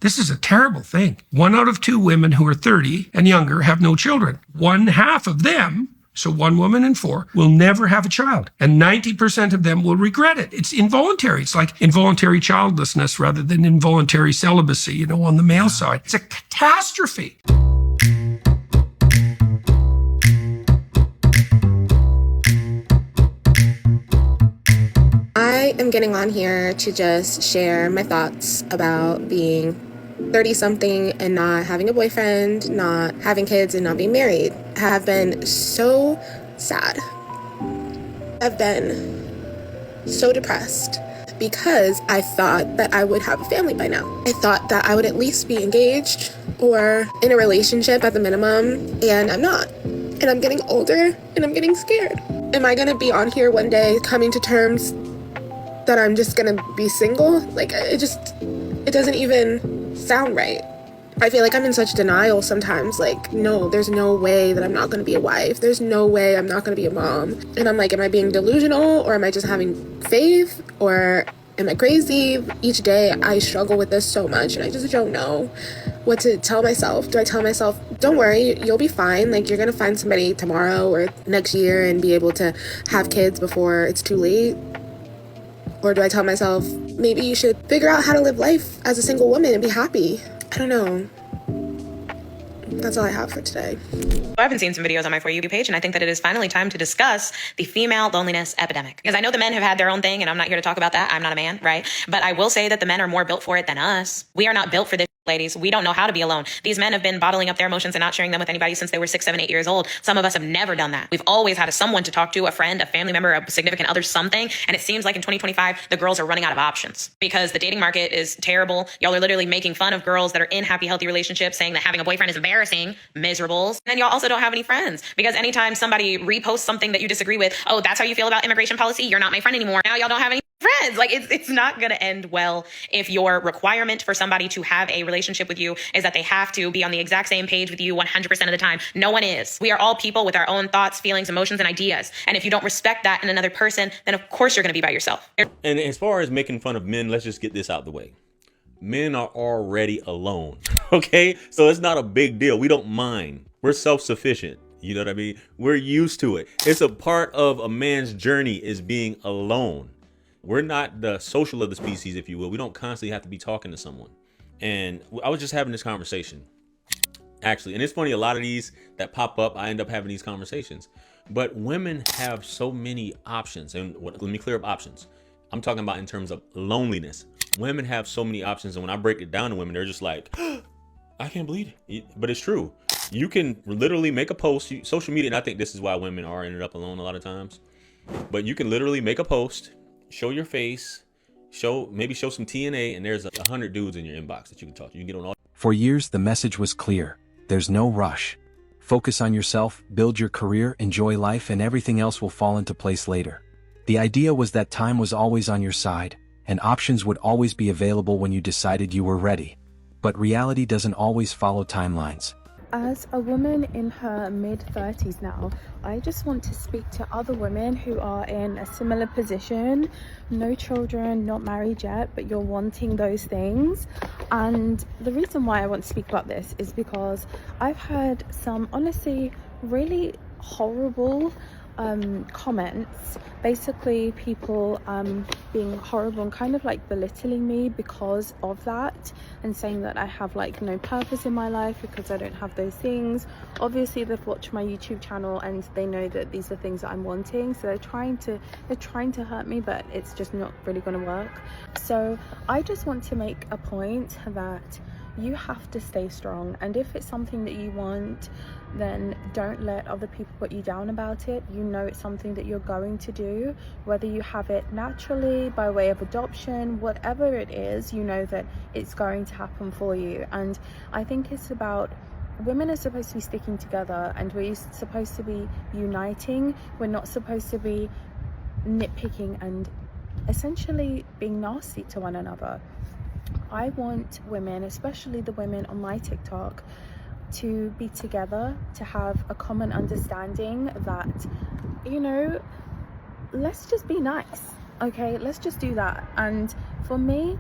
This is a terrible thing. 1 out of 2 women who are 30 and younger have no children. 1/2 of them, so 1 woman in 4, will never have a child. And 90% of them will regret it. It's involuntary. It's like involuntary childlessness rather than involuntary celibacy, on the male side. It's a catastrophe. I am getting on here to just share my thoughts about being 30-something and not having a boyfriend, not having kids, and not being married. I have been so sad. I've been so depressed because I thought that I would have a family by now. I thought that I would at least be engaged or in a relationship at the minimum, and I'm not. And I'm getting older and I'm getting scared. Am I gonna be on here one day coming to terms that I'm just gonna be single? Like, it doesn't even sound right. I feel like I'm in such denial sometimes. Like, no, there's no way that I'm not gonna be a wife. There's no way I'm not gonna be a mom. And I'm like, am I being delusional, or am I just having faith, or am I crazy? Each day I struggle with this so much, and I just don't know what to tell myself. Do I tell myself, don't worry, you'll be fine, like, you're gonna find somebody tomorrow or next year and be able to have kids before it's too late? Or do I tell myself, maybe you should figure out how to live life as a single woman and be happy? I don't know. That's all I have for today. I've been seeing some videos on my For You page, and I think that it is finally time to discuss the female loneliness epidemic. Because I know the men have had their own thing, and I'm not here to talk about that. I'm not a man, right? But I will say that the men are more built for it than us. We are not built for this, ladies. We don't know how to be alone. These men have been bottling up their emotions and not sharing them with anybody since they were 6, 7, 8 years old. Some of us have never done that. We've always had someone to talk to, a friend, a family member, a significant other, something. And it seems like in 2025, the girls are running out of options because the dating market is terrible. Y'all are literally making fun of girls that are in happy, healthy relationships, saying that having a boyfriend is embarrassing, miserables. And y'all also don't have any friends because anytime somebody reposts something that you disagree with, oh, that's how you feel about immigration policy, you're not my friend anymore. Now y'all don't have any friends. Like, it's not going to end well if your requirement for somebody to have a relationship with you is that they have to be on the exact same page with you 100% of the time. No one is. We are all people with our own thoughts, feelings, emotions, and ideas. And if you don't respect that in another person, then of course you're going to be by yourself. And as far as making fun of men, let's just get this out the way. Men are already alone. Okay? So it's not a big deal. We don't mind. We're self-sufficient. You know what I mean? We're used to it. It's a part of a man's journey is being alone. We're not the social of the species, if you will. We don't constantly have to be talking to someone. And I was just having this conversation, actually. And it's funny, a lot of these that pop up, I end up having these conversations. But women have so many options. And let me clear up options. I'm talking about in terms of loneliness. Women have so many options. And when I break it down to women, they're just like, I can't believe it. But it's true. You can literally make a post. Social media, and I think this is why women are ended up alone a lot of times. But you can literally make a post, show your face, maybe show some TNA, and there's 100 dudes in your inbox that you can talk to. You can get on all. For years, the message was clear. There's no rush. Focus on yourself, build your career, enjoy life, and everything else will fall into place later. The idea was that time was always on your side, and options would always be available when you decided you were ready. But reality doesn't always follow timelines. As a woman in her mid-30s now, I just want to speak to other women who are in a similar position, no children, not married yet, but you're wanting those things. And the reason why I want to speak about this is because I've had some honestly really horrible comments, basically people being horrible and kind of like belittling me because of that, and saying that I have like no purpose in my life because I don't have those things. Obviously they've watched my YouTube channel and they know that these are things that I'm wanting, so they're trying to hurt me, but it's just not really going to work. So I just want to make a point that you have to stay strong, and if it's something that you want, then don't let other people put you down about it. You know it's something that you're going to do, whether you have it naturally, by way of adoption, whatever it is, you know that it's going to happen for you. And I think it's about, women are supposed to be sticking together and we're supposed to be uniting. We're not supposed to be nitpicking and essentially being nasty to one another. I want women, especially the women on my TikTok, to be together, to have a common understanding that, you know, let's just be nice, okay? Let's just do that. And for me,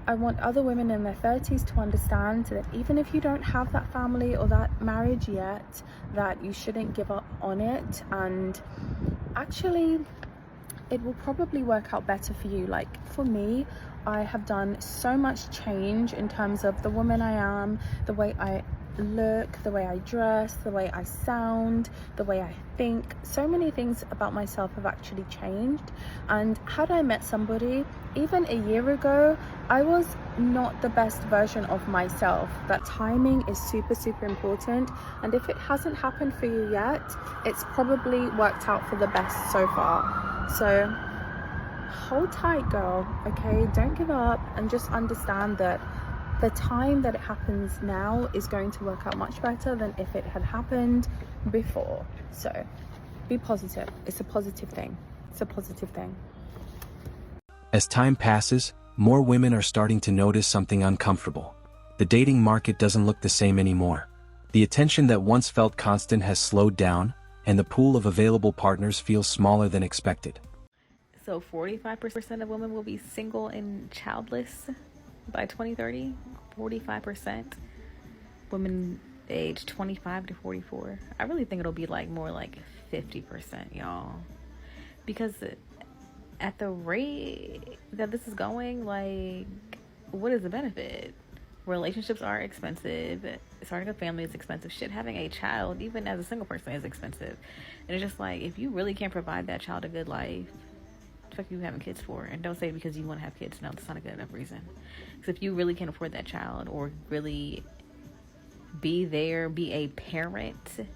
I want other women in their 30s to understand that even if you don't have that family or that marriage yet, that you shouldn't give up on it. And actually, it will probably work out better for you. Like for me, I have done so much change in terms of the woman I am, the way I look, the way I dress, the way I sound, the way I think. So many things about myself have actually changed. And had I met somebody even a year ago, I was not the best version of myself. That timing is super, super important. And if it hasn't happened for you yet, it's probably worked out for the best so far. So hold tight, girl, okay? Don't give up, and just understand that the time that it happens now is going to work out much better than if it had happened before. So be positive. It's a positive thing. It's a positive thing. As time passes, more women are starting to notice something uncomfortable. The dating market doesn't look the same anymore. The attention that once felt constant has slowed down, and the pool of available partners feels smaller than expected. So 45% of women will be single and childless by 2030. 45%. Women age 25 to 44. I really think it'll be like more like 50%, y'all. Because at the rate that this is going, like, what is the benefit? Relationships are expensive. Starting a family is expensive. Shit, having a child, even as a single person, is expensive. And it's just like, if you really can't provide that child a good life, what the fuck are you having kids for? And don't say because you want to have kids. No, that's not a good enough reason. Because if you really can't afford that child, or really be there, be a parent,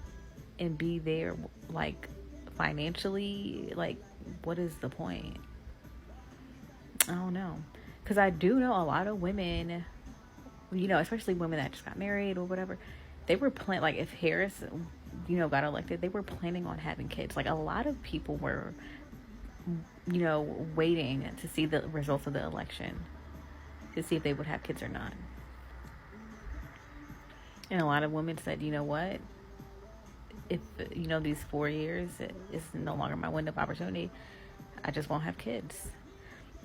and be there, like, financially, like, what is the point? I don't know. Because I do know a lot of women, you know, especially women that just got married or whatever, they were planning, like, if Harris, you know, got elected, they were planning on having kids. Like, a lot of people were, you know, waiting to see the results of the election to see if they would have kids or not. And a lot of women said, you know what, if, you know, these 4 years is no longer my window of opportunity, I just won't have kids.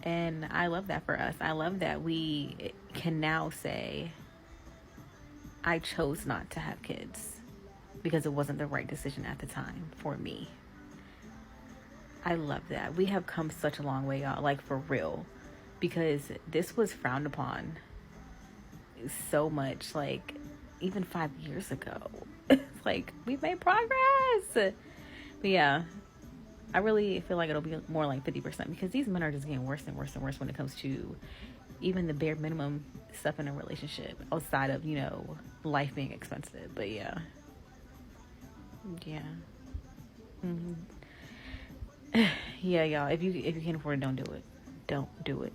And I love that for us. I love that we can now say, I chose not to have kids because it wasn't the right decision at the time for me. I love that. We have come such a long way, y'all, like, for real, because this was frowned upon so much, like, even 5 years ago. Like, we've made progress. But yeah, I really feel like it'll be more like 50%, because these men are just getting worse and worse and worse when it comes to even the bare minimum stuff in a relationship, outside of, you know, life being expensive. But yeah. Yeah, y'all, if you can't afford it, don't do it. Don't do it.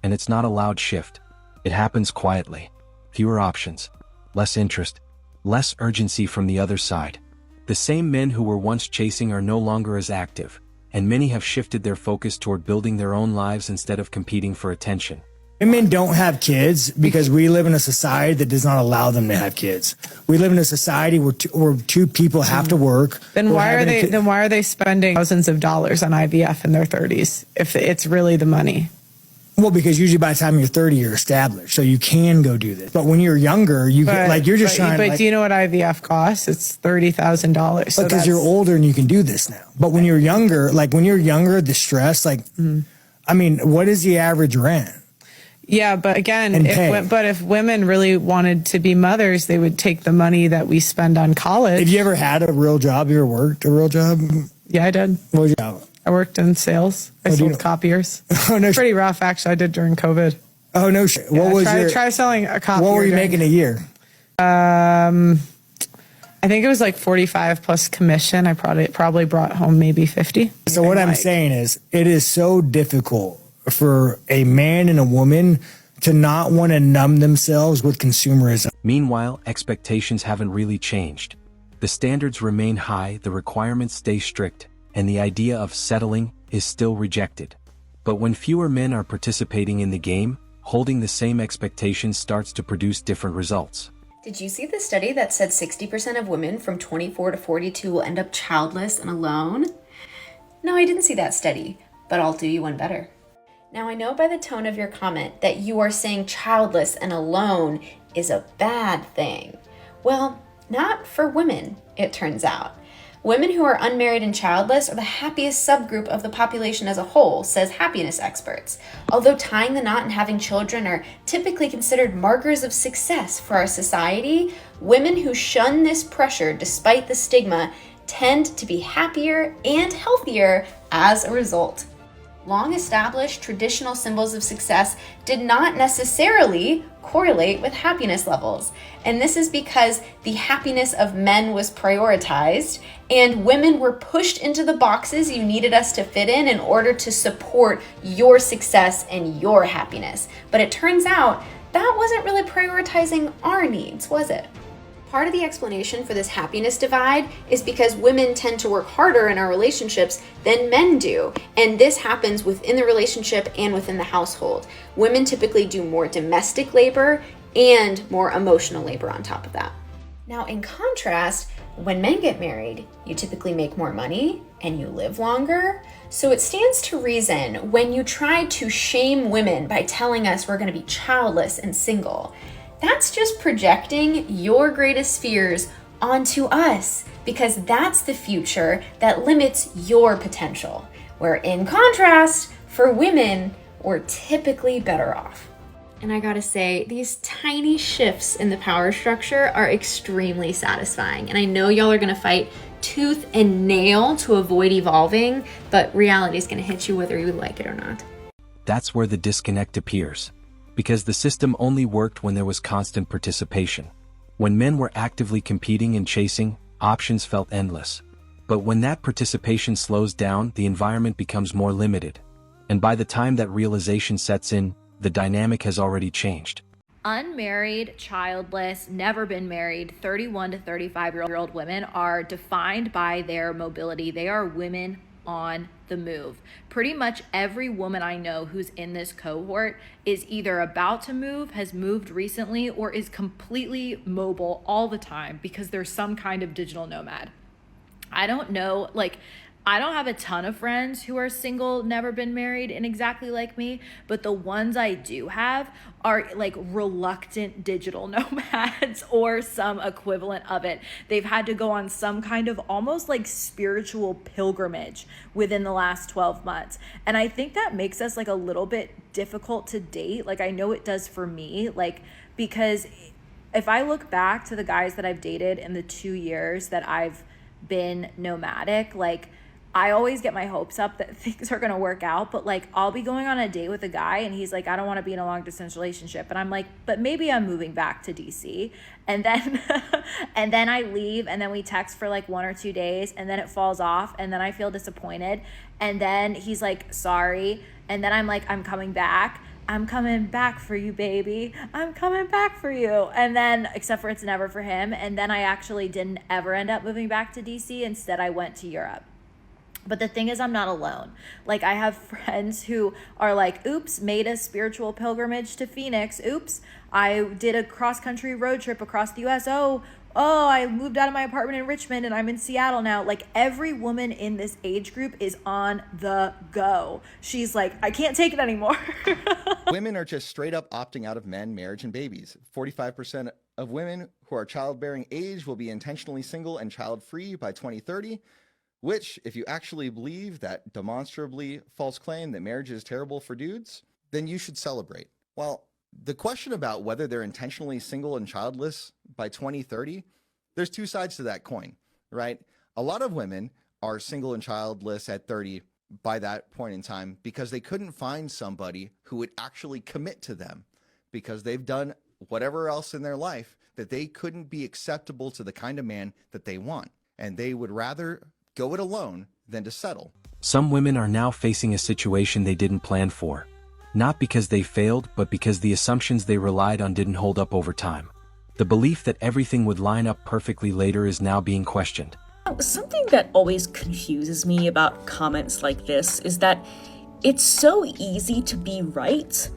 And it's not a loud shift. It happens quietly. Fewer options, less interest, less urgency from the other side. The same men who were once chasing are no longer as active, and many have shifted their focus toward building their own lives instead of competing for attention. Women don't have kids because we live in a society that does not allow them to have kids. We live in a society where two people have to work. Then why are they spending thousands of dollars on IVF in their 30s if it's really the money? Well, because usually by the time you're 30, you're established, so you can go do this. But when you're younger, But do you know what IVF costs? It's $30,000. So because you're older and you can do this now. But when you're younger, the stress, I mean, what is the average rent? Yeah, but again, if women really wanted to be mothers, they would take the money that we spend on college. Have you ever had a real job? You ever worked a real job? Yeah, I did. What was your job? I worked in sales. I sold copiers. Oh, no. Pretty rough, actually. I did during COVID. Oh, no shit. Yeah, try selling a copier. What were you making a year? I think it was like 45 plus commission. I probably brought home maybe 50. So what I'm saying is, it is so difficult for a man and a woman to not want to numb themselves with consumerism. Meanwhile, expectations haven't really changed. The standards remain high, the requirements stay strict, and the idea of settling is still rejected. But when fewer men are participating in the game, holding the same expectations starts to produce different results. Did you see the study that said 60% of women from 24 to 42 will end up childless and alone? No, I didn't see that study, but I'll do you one better. Now, I know by the tone of your comment that you are saying childless and alone is a bad thing. Well, not for women, it turns out. Women who are unmarried and childless are the happiest subgroup of the population as a whole, says happiness experts. Although tying the knot and having children are typically considered markers of success for our society, women who shun this pressure despite the stigma tend to be happier and healthier as a result. Long-established traditional symbols of success did not necessarily correlate with happiness levels. And this is because the happiness of men was prioritized and women were pushed into the boxes you needed us to fit in order to support your success and your happiness. But it turns out that wasn't really prioritizing our needs, was it? Part of the explanation for this happiness divide is because women tend to work harder in our relationships than men do. And this happens within the relationship and within the household. Women typically do more domestic labor and more emotional labor on top of that. Now, in contrast, when men get married, you typically make more money and you live longer. So it stands to reason when you try to shame women by telling us we're going to be childless and single, that's just projecting your greatest fears onto us, because that's the future that limits your potential. Where in contrast, for women, we're typically better off. And I gotta say, these tiny shifts in the power structure are extremely satisfying. And I know y'all are gonna fight tooth and nail to avoid evolving, but reality is gonna hit you whether you like it or not. That's where the disconnect appears. Because the system only worked when there was constant participation. When men were actively competing and chasing, options felt endless. But when that participation slows down, the environment becomes more limited. And by the time that realization sets in, the dynamic has already changed. Unmarried, childless, never been married, 31 to 35-year-old women are defined by their mobility. They are women on the move. Pretty much every woman I know who's in this cohort is either about to move, has moved recently, or is completely mobile all the time because there's some kind of digital nomad. I don't know, I don't have a ton of friends who are single, never been married, and exactly like me, but the ones I do have are reluctant digital nomads or some equivalent of it. They've had to go on some kind of almost spiritual pilgrimage within the last 12 months. And I think that makes us a little bit difficult to date. I know it does for me, because if I look back to the guys that I've dated in the 2 years that I've been nomadic, I always get my hopes up that things are going to work out, but I'll be going on a date with a guy and he's I don't want to be in a long distance relationship. And I'm but maybe I'm moving back to DC. And then, and then I leave and then we text for 1 or 2 days and then it falls off and then I feel disappointed. And then he's sorry. And then I'm I'm coming back. I'm coming back for you, baby. I'm coming back for you. And then, except for it's never for him. And then I actually didn't ever end up moving back to DC. Instead, I went to Europe. But the thing is, I'm not alone. I have friends who are oops, made a spiritual pilgrimage to Phoenix. Oops, I did a cross-country road trip across the U.S. Oh, I moved out of my apartment in Richmond and I'm in Seattle now. Every woman in this age group is on the go. She's I can't take it anymore. Women are just straight up opting out of men, marriage, and babies. 45% of women who are childbearing age will be intentionally single and child-free by 2030. Which, if you actually believe that demonstrably false claim that marriage is terrible for dudes, then you should celebrate. Well, the question about whether they're intentionally single and childless by 2030, there's two sides to that coin, right? A lot of women are single and childless at 30 by that point in time because they couldn't find somebody who would actually commit to them because they've done whatever else in their life that they couldn't be acceptable to the kind of man that they want. And they would rather go it alone than to settle. Some women are now facing a situation they didn't plan for. Not because they failed, but because the assumptions they relied on didn't hold up over time. The belief that everything would line up perfectly later is now being questioned. Something that always confuses me about comments like this is that it's so easy to be right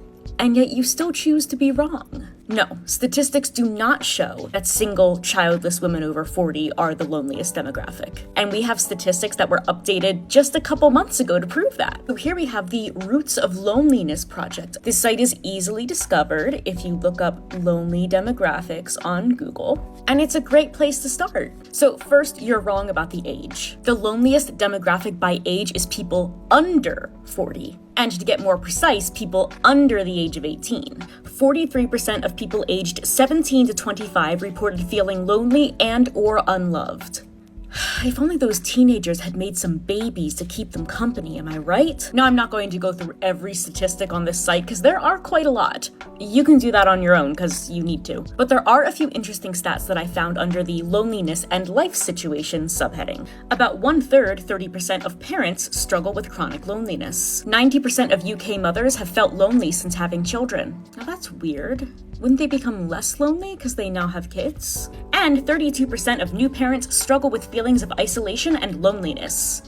and yet you still choose to be wrong. No, statistics do not show that single, childless women over 40 are the loneliest demographic. And we have statistics that were updated just a couple months ago to prove that. So here we have the Roots of Loneliness project. This site is easily discovered if you look up lonely demographics on Google, and it's a great place to start. So first, you're wrong about the age. The loneliest demographic by age is people under 40. And to get more precise, people under the age of 18. 43% of people aged 17 to 25 reported feeling lonely and or unloved. If only those teenagers had made some babies to keep them company, am I right? Now, I'm not going to go through every statistic on this site because there are quite a lot. You can do that on your own because you need to. But there are a few interesting stats that I found under the loneliness and life situation subheading. About 1/3, 30% of parents struggle with chronic loneliness. 90% of UK mothers have felt lonely since having children. Now that's weird. Wouldn't they become less lonely because they now have kids? And 32% of new parents struggle with feelings of isolation and loneliness.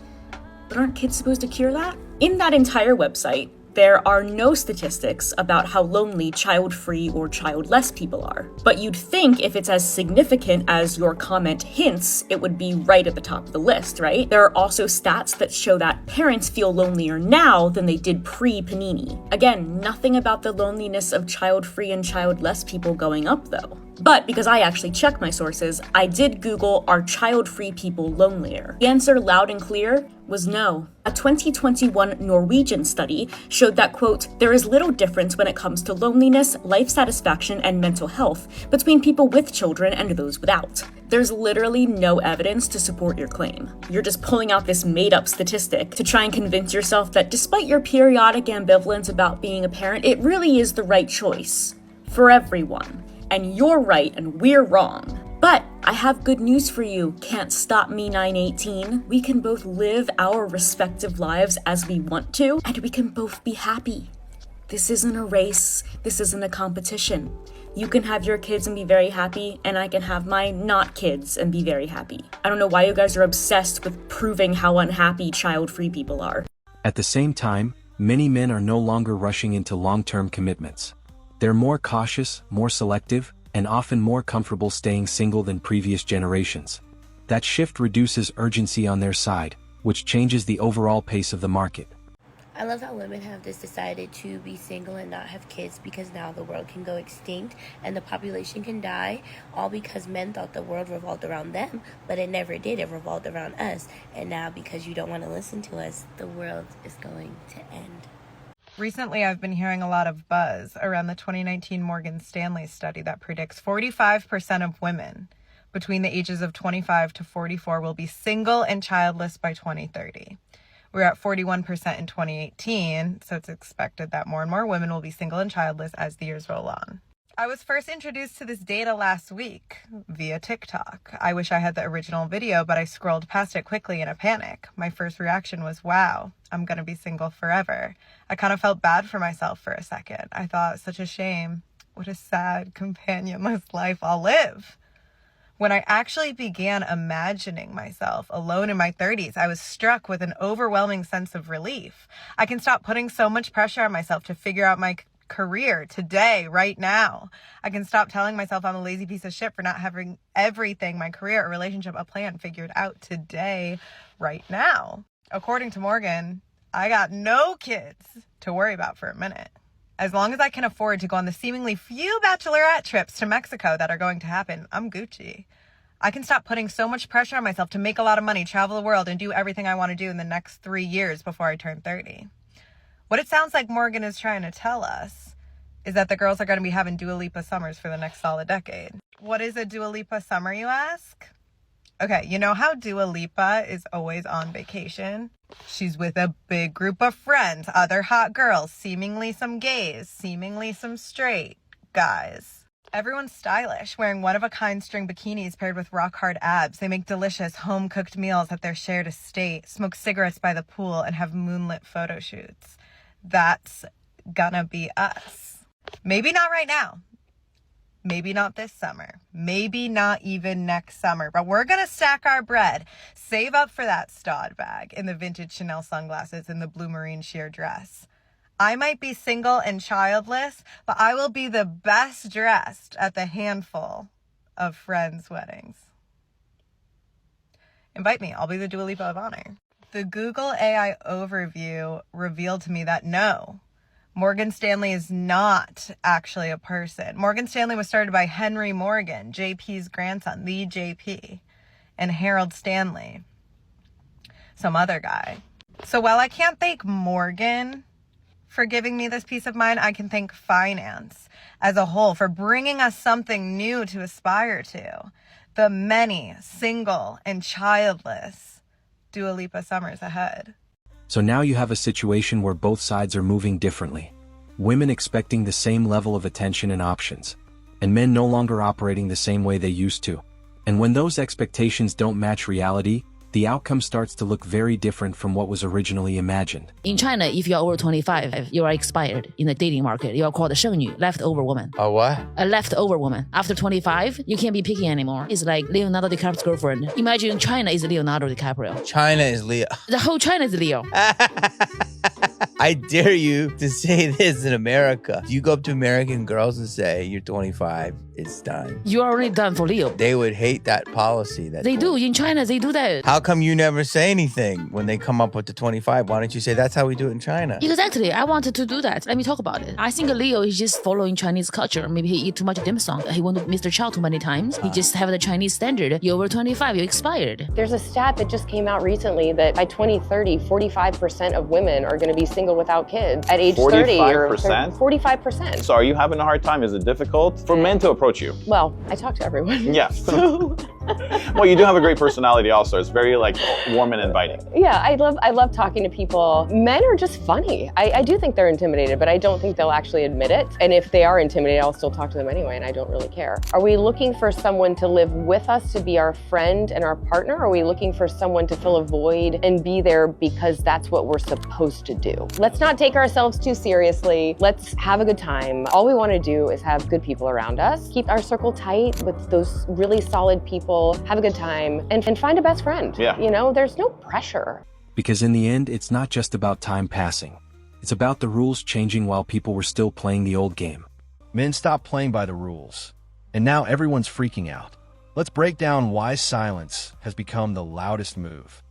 But aren't kids supposed to cure that? In that entire website, there are no statistics about how lonely child-free or childless people are. But you'd think if it's as significant as your comment hints, it would be right at the top of the list, right? There are also stats that show that parents feel lonelier now than they did pre-Panini. Again, nothing about the loneliness of child-free and childless people going up though. But because I actually checked my sources, I did Google, are child-free people lonelier? The answer loud and clear was no. A 2021 Norwegian study showed that, quote, there is little difference when it comes to loneliness, life satisfaction, and mental health between people with children and those without. There's literally no evidence to support your claim. You're just pulling out this made-up statistic to try and convince yourself that despite your periodic ambivalence about being a parent, it really is the right choice for everyone. And you're right and we're wrong. But I have good news for you, Can't Stop Me 918. We can both live our respective lives as we want to, and we can both be happy. This isn't a race. This isn't a competition. You can have your kids and be very happy, and I can have my not kids and be very happy. I don't know why you guys are obsessed with proving how unhappy child-free people are. At the same time, many men are no longer rushing into long-term commitments. They're more cautious, more selective, and often more comfortable staying single than previous generations. That shift reduces urgency on their side, which changes the overall pace of the market. I love how women have just decided to be single and not have kids because now the world can go extinct and the population can die, all because men thought the world revolved around them, but it never did. It revolved around us. And now because you don't want to listen to us, the world is going to end. Recently, I've been hearing a lot of buzz around the 2019 Morgan Stanley study that predicts 45% of women between the ages of 25 to 44 will be single and childless by 2030. We're at 41% in 2018, so it's expected that more and more women will be single and childless as the years roll on. I was first introduced to this data last week via TikTok. I wish I had the original video, but I scrolled past it quickly in a panic. My first reaction was, wow, I'm gonna be single forever. I kind of felt bad for myself for a second. I thought, such a shame. What a sad, companionless life I'll live. When I actually began imagining myself alone in my 30s, I was struck with an overwhelming sense of relief. I can stop putting so much pressure on myself to figure out my career today, right now. I can stop telling myself I'm a lazy piece of shit for not having everything, my career, a relationship, a plan figured out today, right now. According to Morgan, I got no kids to worry about for a minute. As long as I can afford to go on the seemingly few bachelorette trips to Mexico that are going to happen, I'm Gucci. I can stop putting so much pressure on myself to make a lot of money, travel the world, and do everything I want to do in the next 3 years before I turn 30. What it sounds like Morgan is trying to tell us is that the girls are going to be having Dua Lipa summers for the next solid decade. What is a Dua Lipa summer, you ask? Okay, you know how Dua Lipa is always on vacation? She's with a big group of friends, other hot girls, seemingly some gays, seemingly some straight guys. Everyone's stylish, wearing one-of-a-kind string bikinis paired with rock-hard abs. They make delicious home-cooked meals at their shared estate, smoke cigarettes by the pool, and have moonlit photo shoots. That's gonna be us. Maybe not right now. Maybe not this summer. Maybe not even next summer. But we're gonna stack our bread. Save up for that stud bag and the vintage Chanel sunglasses and the blue marine sheer dress. I might be single and childless, but I will be the best dressed at the handful of friends' weddings. Invite me. I'll be the Dua Lipa of honor. The Google AI overview revealed to me that no, Morgan Stanley is not actually a person. Morgan Stanley was started by Henry Morgan, JP's grandson, the JP, and Harold Stanley, some other guy. So while I can't thank Morgan for giving me this peace of mind, I can thank finance as a whole for bringing us something new to aspire to. The many single and childless Dua Lipa summers ahead. So now you have a situation where both sides are moving differently. Women expecting the same level of attention and options, and men no longer operating the same way they used to. And when those expectations don't match reality, the outcome starts to look very different from what was originally imagined. In China, if you're over 25, you are expired in the dating market. You are called a 剩女, leftover woman. A what? A leftover woman. After 25, you can't be picky anymore. It's like Leonardo DiCaprio's girlfriend. Imagine China is Leonardo DiCaprio. China is Leo. The whole China is Leo. I dare you to say this in America. Do you go up to American girls and say, you're 25, it's done? You are already done for Leo. They would hate that policy. They do. In China, they do that. How come you never say anything when they come up with the 25? Why don't you say that's how we do it in China? Exactly. I wanted to do that. Let me talk about it. I think Leo is just following Chinese culture. Maybe he eat too much dim sum. He went to Mr. Chow too many times. He just have the Chinese standard. You're over 25, you're expired. There's a stat that just came out recently that by 2030, 45% of women are going to be single without kids at age 30. 45%? 45%. So are you having a hard time? Is it difficult for men to approach you? Well, I talk to everyone. Yeah. So. Well, you do have a great personality also. It's very like warm and inviting. Yeah, I love talking to people. Men are just funny. I do think they're intimidated, but I don't think they'll actually admit it. And if they are intimidated, I'll still talk to them anyway, and I don't really care. Are we looking for someone to live with us, to be our friend and our partner? Or are we looking for someone to fill a void and be there because that's what we're supposed to do? Let's not take ourselves too seriously. Let's have a good time. All we want to do is have good people around us. Keep our circle tight with those really solid people. Have a good time and find a best friend. Yeah. You know, there's no pressure. Because in the end, it's not just about time passing. It's about the rules changing while people were still playing the old game. Men stopped playing by the rules, and now everyone's freaking out. Let's break down why silence has become the loudest move.